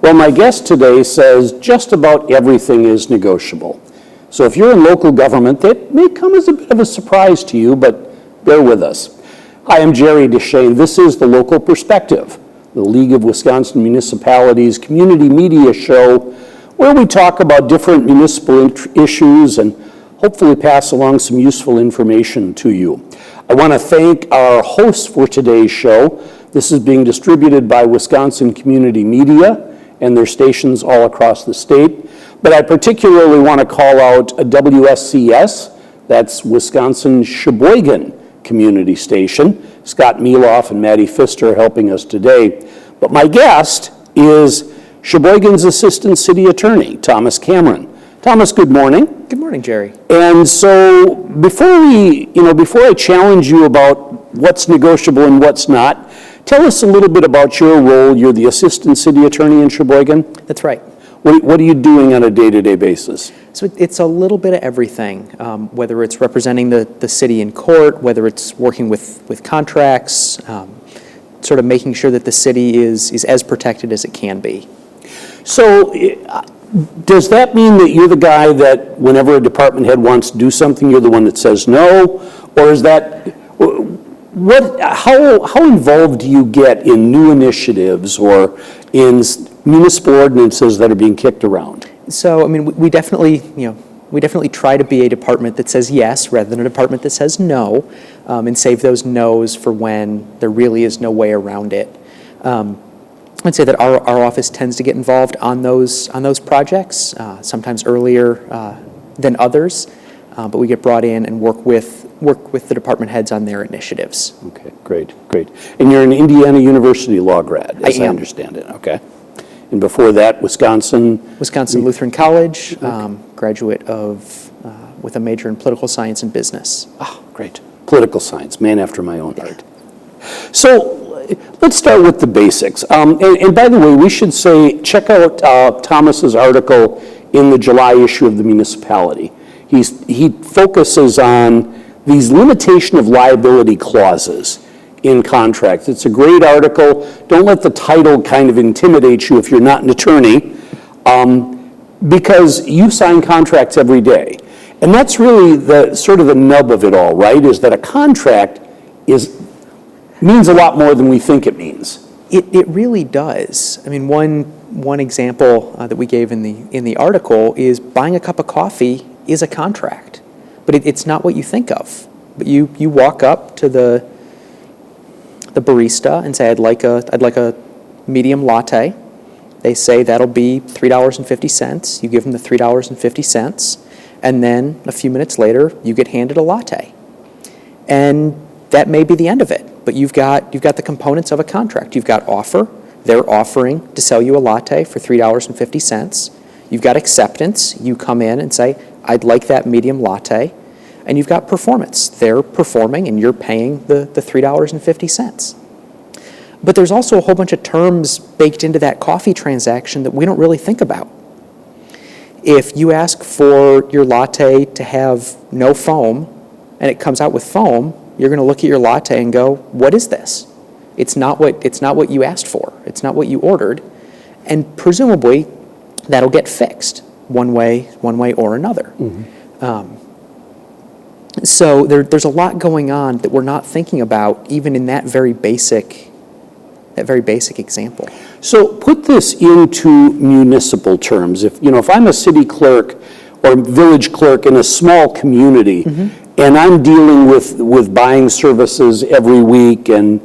Well, my guest today says just about everything is negotiable. So if you're in local government, that may come as a bit of a surprise to you, but bear with us. Hi, I'm Jerry Deschane. This is The Local Perspective, the League of Wisconsin Municipalities community media show where we talk about different municipal issues and hopefully pass along some useful information to you. I want to thank our hosts for today's show. This is being distributed by Wisconsin Community Media and their stations all across the state. But I particularly want to call out a WSCS, that's Wisconsin Sheboygan Community Station. Scott Mealiff and Maddie Pfister are helping us today. But my guest is Sheboygan's Assistant City Attorney, Thomas Cameron. Thomas, good morning. Good morning, Jerry. And so before I challenge you about what's negotiable and what's not, tell us a little bit about your role. You're the Assistant City Attorney in Sheboygan? That's right. What are you doing on a day-to-day basis? So it's a little bit of everything, whether it's representing the city in court, whether it's working with contracts, sort of making sure that the city is as protected as it can be. So does that mean that you're the guy that whenever a department head wants to do something, you're the one that says no? Or is that, how involved do you get in new initiatives or in municipal ordinances that are being kicked around? So, I mean, we definitely try to be a department that says yes rather than a department that says no, and save those no's for when there really is no way around it. I'd say that our office tends to get involved on those projects, sometimes earlier than others, but we get brought in and work with the department heads on their initiatives. Okay, great. And you're an Indiana University law grad, as I am. understand it. Okay. And before that, Wisconsin Lutheran College, graduate with a major in political science and business. Oh, great. Political science, man after my own heart. So let's start with the basics. And by the way, we should say, check out Thomas's article in the July issue of the Municipality. He focuses on these limitation of liability clauses in contracts. It's a great article. Don't let the title kind of intimidate you if you're not an attorney, because you sign contracts every day. And that's really the sort of the nub of it all, right? Is that a contract means a lot more than we think it means. It really does. I mean, one example that we gave in the article is buying a cup of coffee is a contract, but it's not what you think of. But you walk up to the barista and say, I'd like a medium latte. They say that'll be $3.50. You give them the $3.50, and then a few minutes later you get handed a latte. And that may be the end of it, but you've got the components of a contract. You've got offer. They're offering to sell you a latte for $3.50. You've got acceptance. You come in and say, I'd like that medium latte. And you've got performance. They're performing and you're paying the $3.50. But there's also a whole bunch of terms baked into that coffee transaction that we don't really think about. If you ask for your latte to have no foam and it comes out with foam, you're going to look at your latte and go, what is this? It's not what you asked for. It's not what you ordered. And presumably that'll get fixed one way or another. Mm-hmm. So there's a lot going on that we're not thinking about, even in that very basic example. So put this into municipal terms. If I'm a city clerk or village clerk in a small community, mm-hmm. and I'm dealing with buying services every week and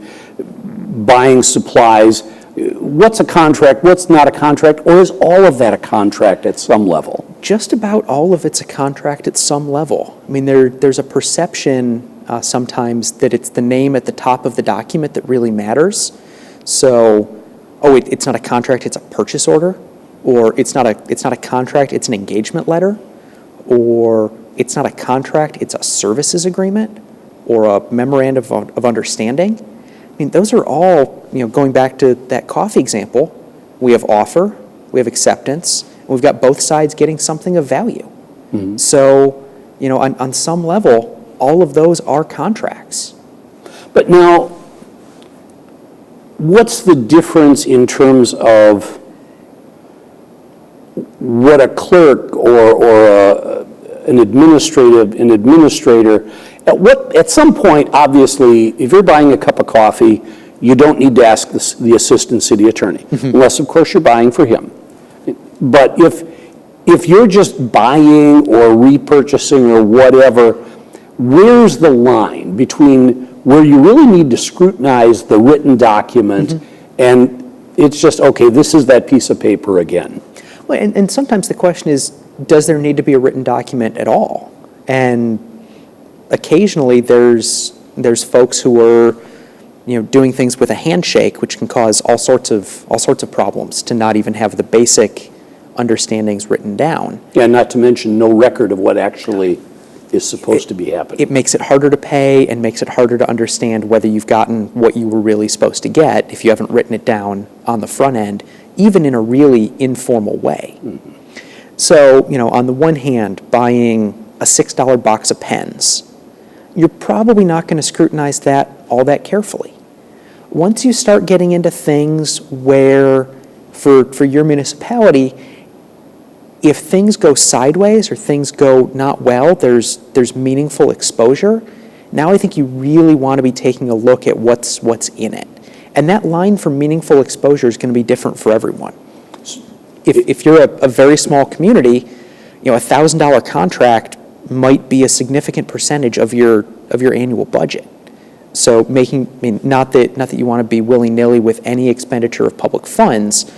buying supplies, what's a contract, what's not a contract, or is all of that a contract at some level? Just about all of it's a contract at some level. I mean, there's a perception sometimes that it's the name at the top of the document that really matters. So, it's not a contract, it's a purchase order, or it's not a contract, it's an engagement letter, or it's not a contract, it's a services agreement, or a memorandum of understanding. I mean, those are all, going back to that coffee example, we have offer, we have acceptance, and we've got both sides getting something of value. Mm-hmm. So, on some level, all of those are contracts. But now, what's the difference in terms of what a clerk or an administrator, at some point, obviously, if you're buying a cup of coffee, you don't need to ask the assistant city attorney, unless, of course, you're buying for him. But if you're just buying or repurchasing or whatever, where's the line between where you really need to scrutinize the written document and it's just, okay, this is that piece of paper again? Well, and sometimes the question is, does there need to be a written document at all? And occasionally there's folks who are doing things with a handshake, which can cause all sorts of problems, to not even have the basic understandings written down. Yeah, not to mention no record of what actually is supposed to be happening. It makes it harder to pay and makes it harder to understand whether you've gotten what you were really supposed to get if you haven't written it down on the front end, even in a really informal way. So, on the one hand, buying a $6 box of pens, you're probably not going to scrutinize that all that carefully. Once you start getting into things where, for your municipality, if things go sideways or things go not well, there's meaningful exposure. Now I think you really want to be taking a look at what's in it. And that line for meaningful exposure is going to be different for everyone. If you're a very small community, a $1,000 contract might be a significant percentage of your annual budget. So not that you want to be willy-nilly with any expenditure of public funds,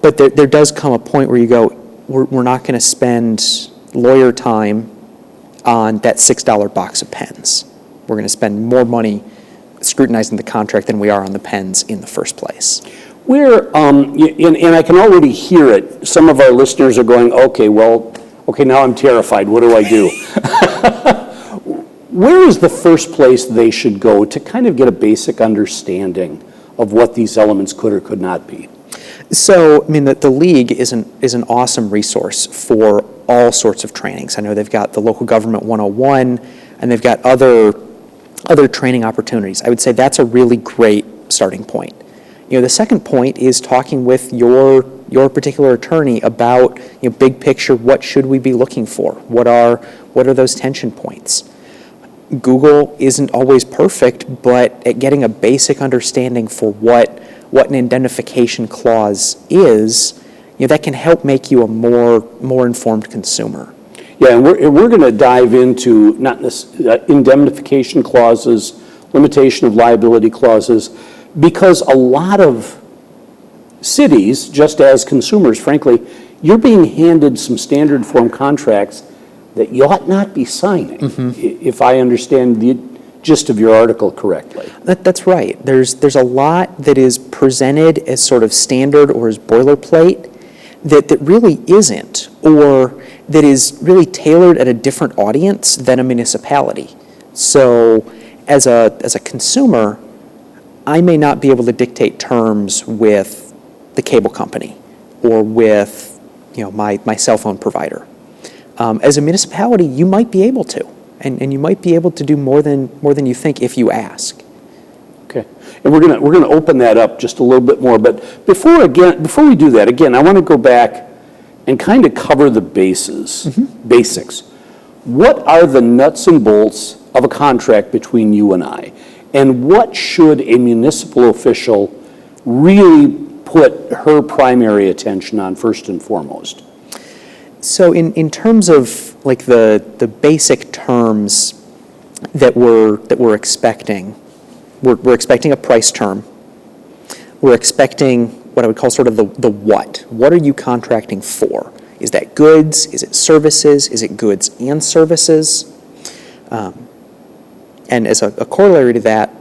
but there does come a point where you go, we're not going to spend lawyer time on that $6 box of pens. We're going to spend more money scrutinizing the contract than we are on the pens in the first place. And I can already hear it. Some of our listeners are going, okay, now I'm terrified. What do I do? Where is the first place they should go to kind of get a basic understanding of what these elements could or could not be? So, the league is an awesome resource for all sorts of trainings. I know they've got the Local Government 101, and they've got other training opportunities. I would say that's a really great starting point. The second point is talking with your particular attorney about, big picture, what should we be looking for? What are those tension points? Google isn't always perfect, but at getting a basic understanding for what an indemnification clause is, that can help make you a more informed consumer. Yeah, and we're going to dive into not this indemnification clauses, limitation of liability clauses, because a lot of cities, just as consumers, frankly, you're being handed some standard form contracts that you ought not be signing, if I understand the gist of your article correctly. That's right. There's a lot that is presented as sort of standard or as boilerplate that really isn't, or that is really tailored at a different audience than a municipality. So as a consumer, I may not be able to dictate terms with the cable company or with my cell phone provider. As a municipality, you might be able to, and you might be able to do more than you think if you ask. Okay, and we're gonna open that up just a little bit more. But before we do that, again, I want to go back and kind of cover the basics. What are the nuts and bolts of a contract between you and I, and what should a municipal official really put her primary attention on first and foremost? So in terms of like the basic terms that we're expecting, we're expecting a price term. We're expecting what I would call sort of the what. What are you contracting for? Is that goods? Is it services? Is it goods and services? And as a corollary to that,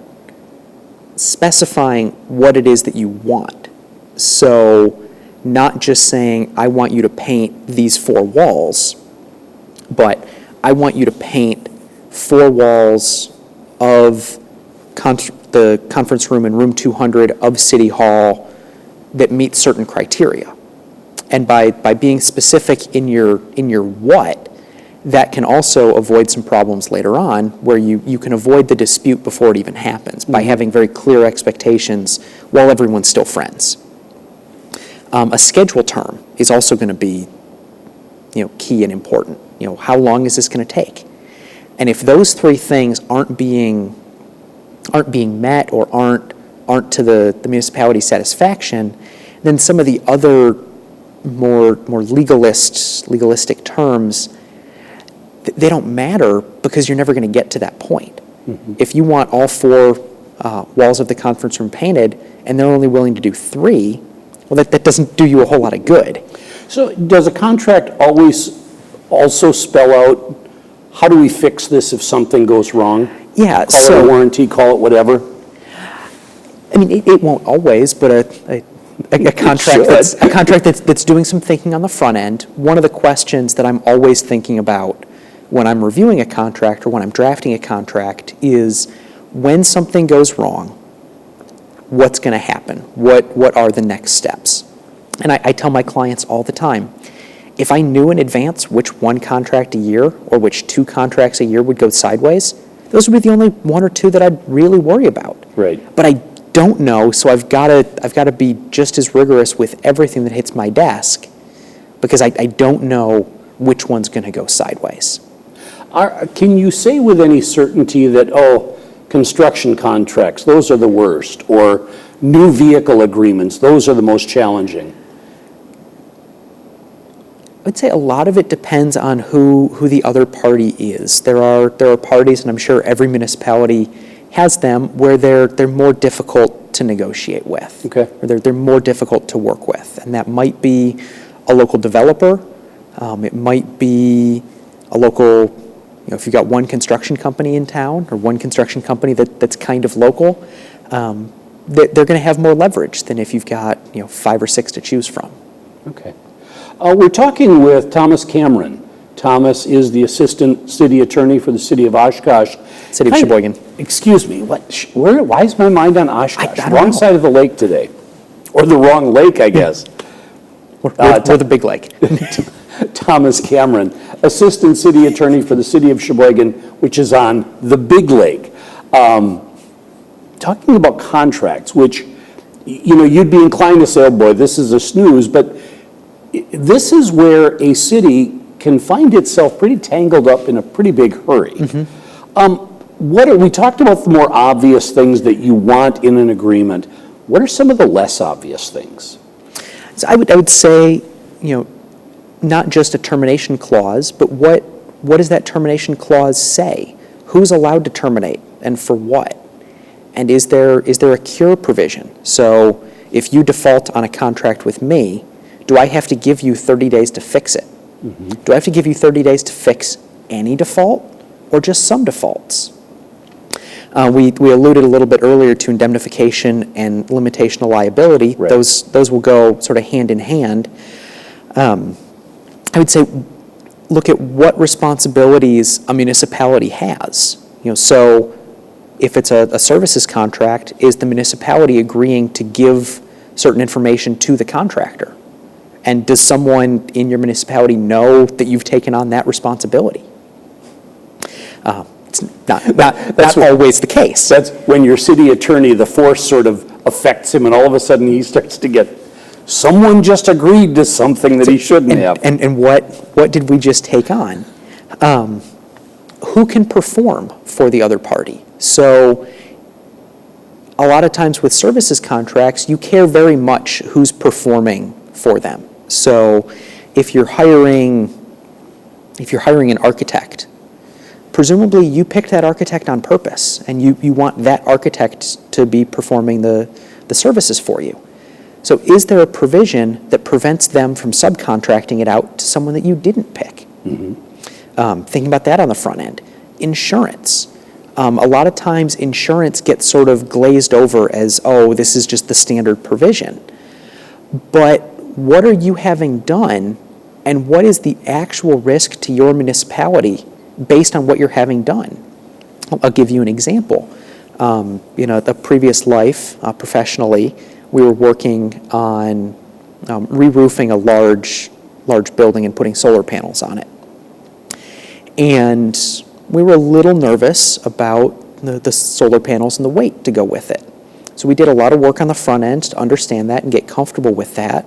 specifying what it is that you want. So not just saying, I want you to paint these 4 walls, but I want you to paint 4 walls of the conference room in room 200 of City Hall that meet certain criteria. And by being specific in your what, that can also avoid some problems later on where you can avoid the dispute before it even happens by having very clear expectations while everyone's still friends. A schedule term is also going to be, key and important. How long is this going to take? And if those three things aren't being met or aren't to the municipality's satisfaction, then some of the other more legalistic terms, they don't matter because you're never going to get to that point. Mm-hmm. If you want all four walls of the conference room painted and they're only willing to do three, well, that doesn't do you a whole lot of good. So does a contract always also spell out, how do we fix this if something goes wrong? Yeah. Call it a warranty, call it whatever? I mean, it won't always, but a contract that's doing some thinking on the front end, one of the questions that I'm always thinking about when I'm reviewing a contract or when I'm drafting a contract is, when something goes wrong, what's going to happen? What are the next steps? And I tell my clients all the time, if I knew in advance which one contract a year or which two contracts a year would go sideways, those would be the only one or two that I'd really worry about. Right. But I don't know, so I've got to be just as rigorous with everything that hits my desk because I don't know which one's going to go sideways. Can you say with any certainty that, construction contracts, those are the worst, or new vehicle agreements, those are the most challenging? I'd say a lot of it depends on who the other party is. There are parties, and I'm sure every municipality has them, where they're more difficult to negotiate with. Okay. Or they're more difficult to work with. And that might be a local developer. It might be a local, if you've got one construction company in town or one construction company that's kind of local, they're going to have more leverage than if you've got 5 or 6 to choose from. Okay. We're talking with Thomas Cameron. Thomas is the Assistant City Attorney for the City of Oshkosh. City of Sheboygan. Excuse me, why is my mind on Oshkosh? I don't Wrong know. side of the lake today. Or the wrong lake, I guess. We're the big lake. Thomas Cameron, Assistant City Attorney for the City of Sheboygan, which is on the Big Lake. Talking about contracts, which, you'd be inclined to say, oh boy, this is a snooze, but this is where a city can find itself pretty tangled up in a pretty big hurry. Mm-hmm. We talked about the more obvious things that you want in an agreement. What are some of the less obvious things? So I would say, not just a termination clause, but what does that termination clause say? Who's allowed to terminate and for what? And is there a cure provision? So if you default on a contract with me, do I have to give you 30 days to fix it? Mm-hmm. Do I have to give you 30 days to fix any default or just some defaults? We alluded a little bit earlier to indemnification and limitation of liability. Right. Those will go sort of hand in hand. I would say look at what responsibilities a municipality has. So if it's a services contract, is the municipality agreeing to give certain information to the contractor? And does someone in your municipality know that you've taken on that responsibility? It's not always the case. That's when your city attorney, the force sort of affects him, and all of a sudden he starts to get, someone just agreed to something that he shouldn't have. And what did we just take on? Who can perform for the other party? So a lot of times with services contracts, you care very much who's performing for them. So if you're hiring an architect, presumably you picked that architect on purpose, and you want that architect to be performing the services for you. So is there a provision that prevents them from subcontracting it out to someone that you didn't pick? Mm-hmm. Thinking about that on the front end. Insurance. A lot of times insurance gets sort of glazed over as, this is just the standard provision. But what are you having done, and what is the actual risk to your municipality based on what you're having done? I'll give you an example. The previous life, professionally, we were working on re-roofing a large building and putting solar panels on it. And we were a little nervous about the solar panels and the weight to go with it. So we did a lot of work on the front end to understand that and get comfortable with that.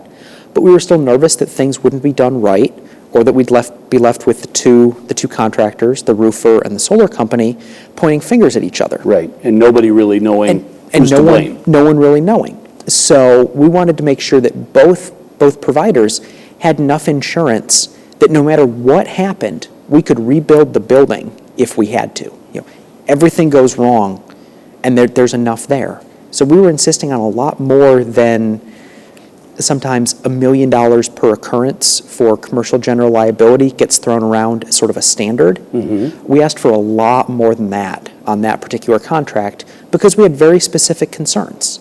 but we were still nervous that things wouldn't be done right, or that we'd be left with the two contractors, the roofer and the solar company, pointing fingers at each other. Right, and nobody really knowing who's to blame. No one really knowing. So we wanted to make sure that both providers had enough insurance that no matter what happened, we could rebuild the building if we had to. Everything goes wrong, and there's enough there. So we were insisting on a lot more than sometimes $1 million per occurrence for commercial general liability gets thrown around as sort of a standard. Mm-hmm. We asked for a lot more than that on that particular contract because we had very specific concerns.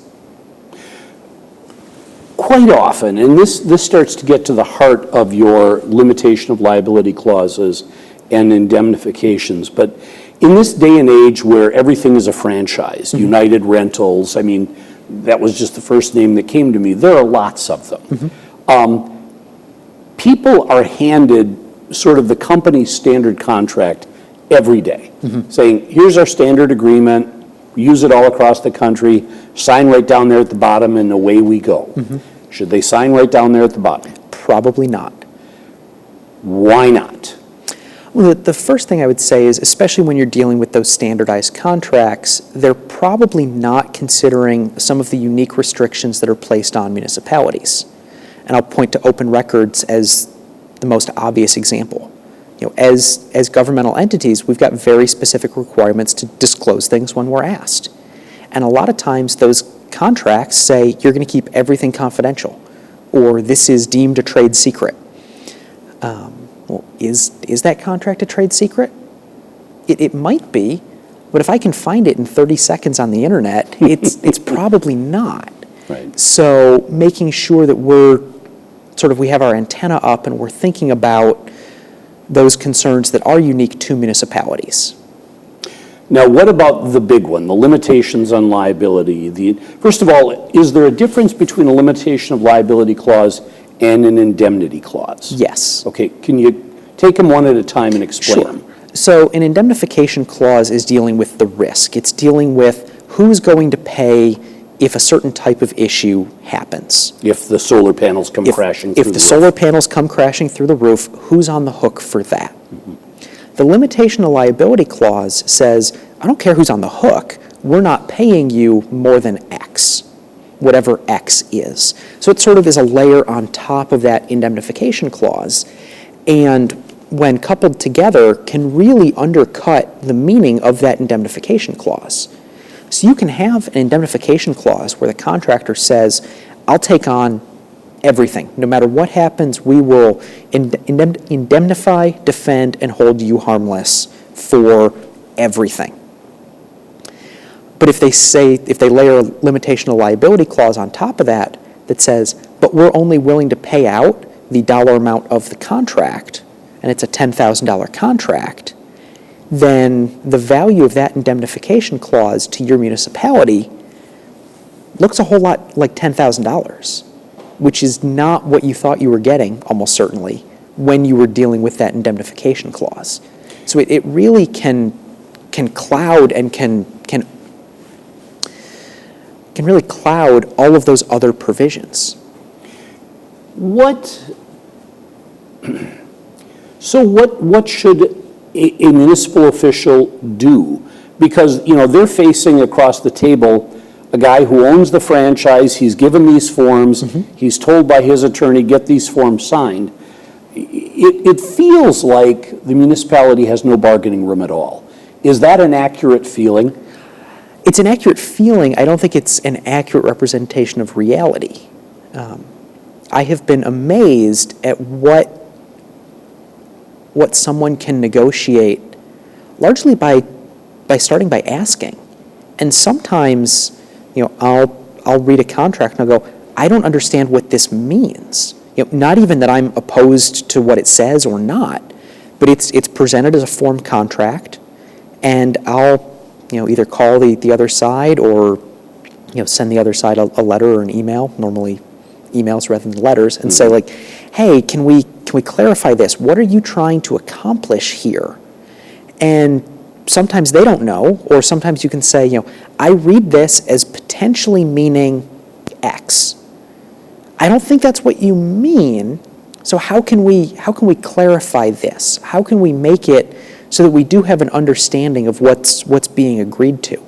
Quite often, and this starts to get to the heart of your limitation of liability clauses and indemnifications, but in this day and age where everything is a franchise, mm-hmm. United Rentals, I mean, that was just the first name that came to me. There are lots of them. Mm-hmm. People are handed sort of the company's standard contract every day, mm-hmm. saying, here's our standard agreement, use it all across the country, sign right down there at the bottom, and away we go. Mm-hmm. Should they sign right down there at the bottom? Probably not. Why not? Well, the first thing I would say is, especially when you're dealing with those standardized contracts, they're probably not considering some of the unique restrictions that are placed on municipalities. And I'll point to open records as the most obvious example. As governmental entities, we've got very specific requirements to disclose things when we're asked. And a lot of times those contracts say you're going to keep everything confidential, or this is deemed a trade secret. Well, is that contract a trade secret? It might be, but if I can find it in 30 seconds on the internet, it's probably not. Right. So making sure that we have our antenna up and we're thinking about those concerns that are unique to municipalities. Now, what about the big one, the limitations on liability? First of all, is there a difference between a limitation of liability clause and an indemnity clause? Yes. Okay, can you take them one at a time and explain them? So an indemnification clause is dealing with the risk. It's dealing with who's going to pay if a certain type of issue happens. If the solar panels come crashing through the roof. If the solar panels come crashing through the roof, who's on the hook for that? Mm-hmm. The limitation of liability clause says, I don't care who's on the hook, we're not paying you more than X, whatever X is. So it sort of is a layer on top of that indemnification clause, and when coupled together can really undercut the meaning of that indemnification clause. So you can have an indemnification clause where the contractor says, I'll take on everything. No matter what happens, we will indemnify, defend, and hold you harmless for everything. But if they layer a limitation of liability clause on top of that says, but we're only willing to pay out the dollar amount of the contract, and it's a $10,000 contract, then the value of that indemnification clause to your municipality looks a whole lot like $10,000, which is not what you thought you were getting, almost certainly, when you were dealing with that indemnification clause. So it really can cloud and can really cloud all of those other provisions. What should a municipal official do? Because, they're facing across the table a guy who owns the franchise, he's given these forms, mm-hmm. he's told by his attorney, get these forms signed. It feels like the municipality has no bargaining room at all. Is that an accurate feeling? It's an accurate feeling. I don't think it's an accurate representation of reality. I have been amazed at what someone can negotiate, largely by starting by asking. And sometimes, I'll read a contract and I'll go, I don't understand what this means. Not even that I'm opposed to what it says or not, but it's presented as a form contract, and I'll either call the other side or send the other side a letter or an email, normally emails rather than letters, and say like, hey, can we clarify this? What are you trying to accomplish here? And sometimes they don't know, or sometimes you can say, I read this as potentially meaning X. I don't think that's what you mean. So how can we clarify this? How can we make it so that we do have an understanding of what's being agreed to?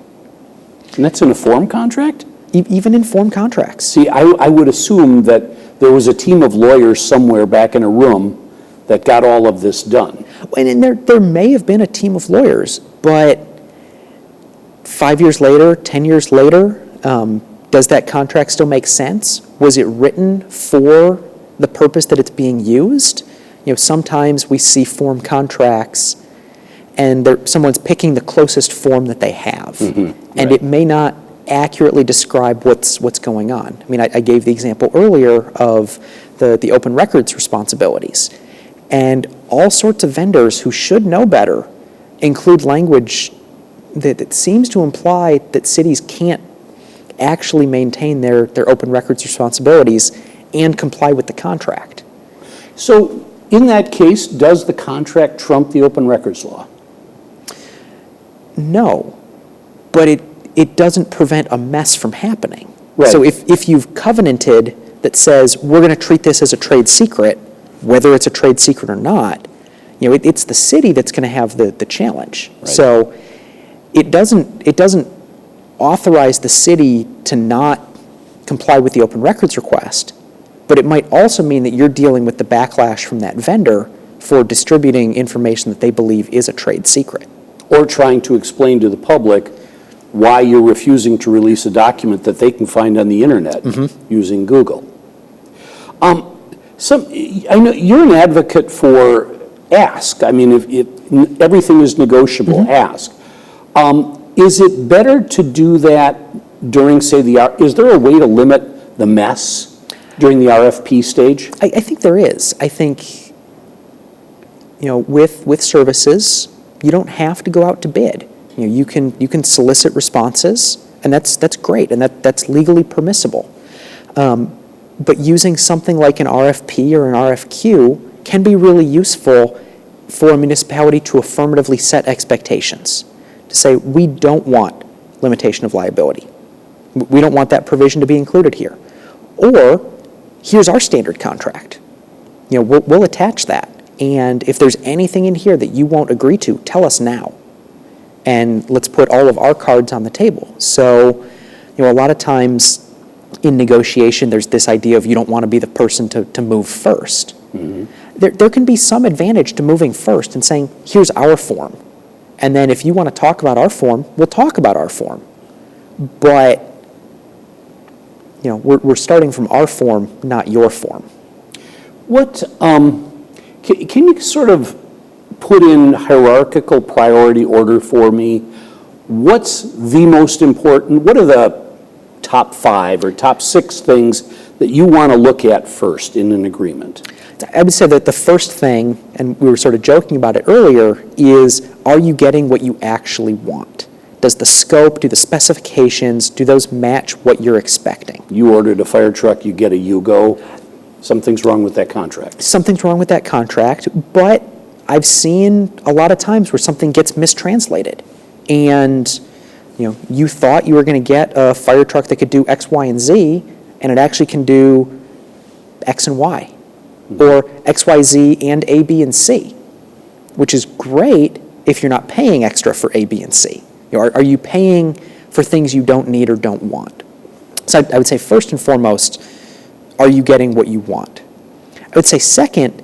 And that's in a form contract? Even in form contracts. See, I would assume that there was a team of lawyers somewhere back in a room that got all of this done. And there may have been a team of lawyers, but 5 years later, 10 years later, does that contract still make sense? Was it written for the purpose that it's being used? Sometimes we see form contracts and someone's picking the closest form that they have. And right. It may not accurately describe what's going on. I mean, I gave the example earlier of the open records responsibilities. And all sorts of vendors who should know better include language that seems to imply that cities can't actually maintain their open records responsibilities and comply with the contract. So in that case, does the contract trump the open records law? No, but it doesn't prevent a mess from happening. Right. So if you've covenanted that says we're going to treat this as a trade secret, whether it's a trade secret or not, it's the city that's going to have the challenge. Right. So it doesn't authorize the city to not comply with the open records request, but it might also mean that you're dealing with the backlash from that vendor for distributing information that they believe is a trade secret. Or trying to explain to the public why you're refusing to release a document that they can find on the internet using Google. I know you're an advocate for ask. I mean, if everything is negotiable, ask. Is it better to do that during, say, is there a way to limit the mess during the RFP stage? I think there is. I think, with services, you don't have to go out to bid. You can solicit responses, and that's great, and that's legally permissible. But using something like an RFP or an RFQ can be really useful for a municipality to affirmatively set expectations. To say, we don't want limitation of liability. We don't want that provision to be included here. Or, here's our standard contract. We'll attach that. And if there's anything in here that you won't agree to, tell us now. And let's put all of our cards on the table. So, a lot of times in negotiation, there's this idea of you don't want to be the person to move first. There can be some advantage to moving first and saying, here's our form. And then if you want to talk about our form, we'll talk about our form. But, we're starting from our form, not your form. What, can you sort of put in hierarchical priority order for me? What's the most important, what are the top 5 or top 6 things that you want to look at first in an agreement? I would say that the first thing, and we were sort of joking about it earlier, is are you getting what you actually want? Does the scope, do the specifications, do those match what you're expecting? You ordered a fire truck, you get a Yugo. Something's wrong with that contract. Something's wrong with that contract, but I've seen a lot of times where something gets mistranslated. And, you thought you were going to get a fire truck that could do X, Y, and Z, and it actually can do X and Y. Or X, Y, Z, and A, B, and C, which is great if you're not paying extra for A, B, and C. Are you paying for things you don't need or don't want? So I would say first and foremost, are you getting what you want? I would say second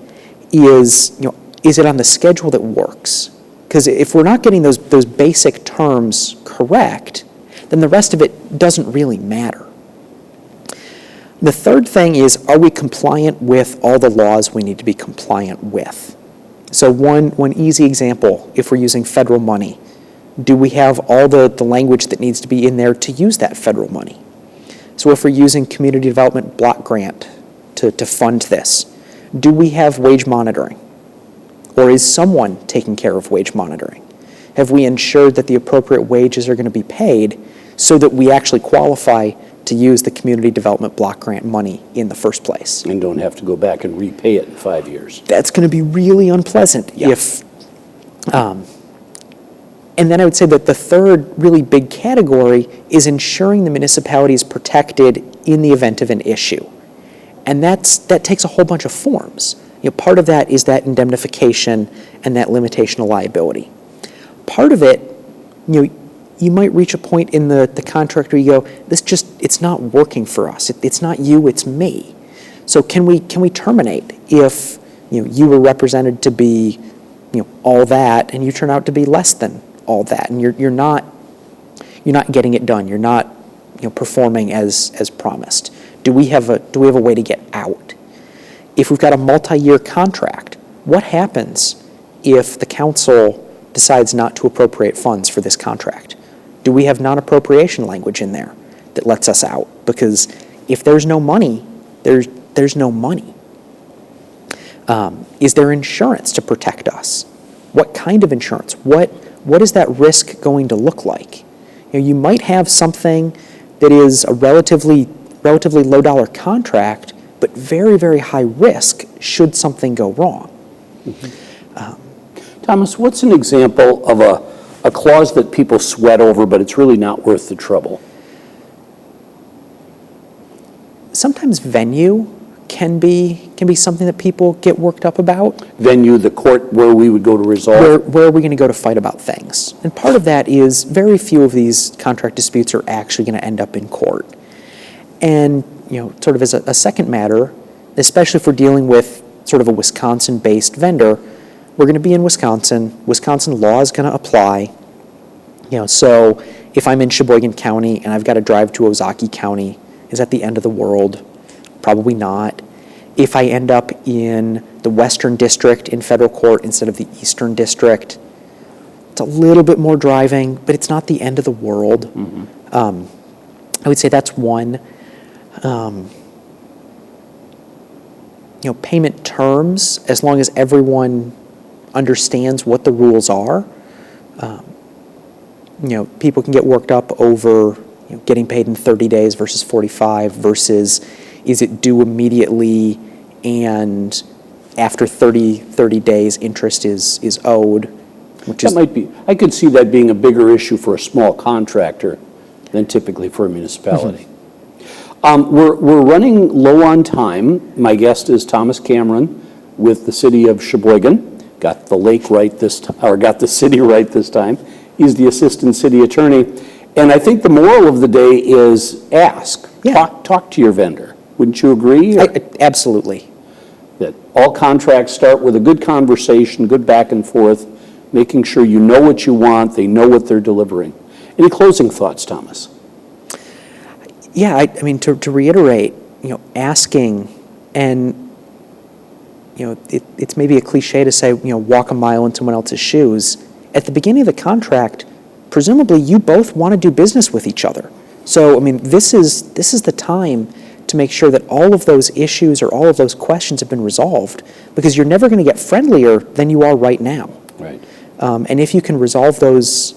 is it on the schedule that works? Because if we're not getting those basic terms correct, then the rest of it doesn't really matter. The third thing is, are we compliant with all the laws we need to be compliant with? So one easy example, if we're using federal money, do we have all the language that needs to be in there to use that federal money? So if we're using community development block grant to fund this, do we have wage monitoring? Or is someone taking care of wage monitoring? Have we ensured that the appropriate wages are going to be paid so that we actually qualify to use the community development block grant money in the first place? And don't have to go back and repay it in 5 years. That's going to be really unpleasant if... And then I would say that the third really big category is ensuring the municipality is protected in the event of an issue. And that takes a whole bunch of forms. Part of that is that indemnification and that limitation of liability. Part of it, you might reach a point in the contract where you go, it's not working for us. It's not you, it's me. So can we terminate if you were represented to be all that and you turn out to be less than all that, and you're not getting it done. You're not performing as promised. Do we have a way to get out? If we've got a multi-year contract, what happens if the council decides not to appropriate funds for this contract? Do we have non-appropriation language in there that lets us out? Because if there's no money, there's no money. Is there insurance to protect us? What kind of insurance? What is that risk going to look like? You might have something that is a relatively low-dollar contract, but very, very high risk should something go wrong. Mm-hmm. Thomas, what's an example of a clause that people sweat over, but it's really not worth the trouble? Sometimes venue can be something that people get worked up about. Venue, the court where we would go to resolve? Where are we going to go to fight about things? And part of that is very few of these contract disputes are actually going to end up in court. And sort of as a second matter, especially if we're dealing with sort of a Wisconsin-based vendor, we're going to be in Wisconsin. Wisconsin law is going to apply. So if I'm in Sheboygan County and I've got to drive to Ozaukee County, is that the end of the world? Probably not. If I end up in the Western District in federal court instead of the Eastern District, it's a little bit more driving, but it's not the end of the world. Mm-hmm. I would say that's one. Payment terms, as long as everyone understands what the rules are, people can get worked up over getting paid in 30 days versus 45 versus is it due immediately and after 30 days interest is owed. That might be, I could see that being a bigger issue for a small contractor than typically for a municipality. Mm-hmm. We're running low on time. My guest is Thomas Cameron with the city of Sheboygan. Got the lake right this time, or got the city right this time. He's the assistant city attorney. And I think the moral of the day is ask. Yeah. Talk to your vendor. Wouldn't you agree? Absolutely. That all contracts start with a good conversation, good back and forth, making sure you know what you want, they know what they're delivering. Any closing thoughts, Thomas? Yeah, I mean, to reiterate, asking, and, it's maybe a cliche to say, walk a mile in someone else's shoes. At the beginning of the contract, presumably you both want to do business with each other. So, I mean, this is the time to make sure that all of those issues or all of those questions have been resolved, because you're never going to get friendlier than you are right now. Right. And if you can resolve those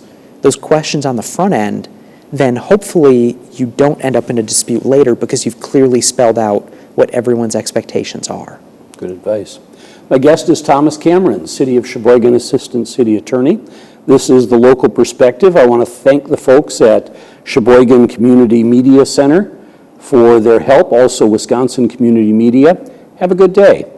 questions on the front end, then hopefully you don't end up in a dispute later because you've clearly spelled out what everyone's expectations are. Good advice. My guest is Thomas Cameron, City of Sheboygan Assistant City Attorney. This is The Local Perspective. I want to thank the folks at Sheboygan Community Media Center for their help, also Wisconsin Community Media. Have a good day.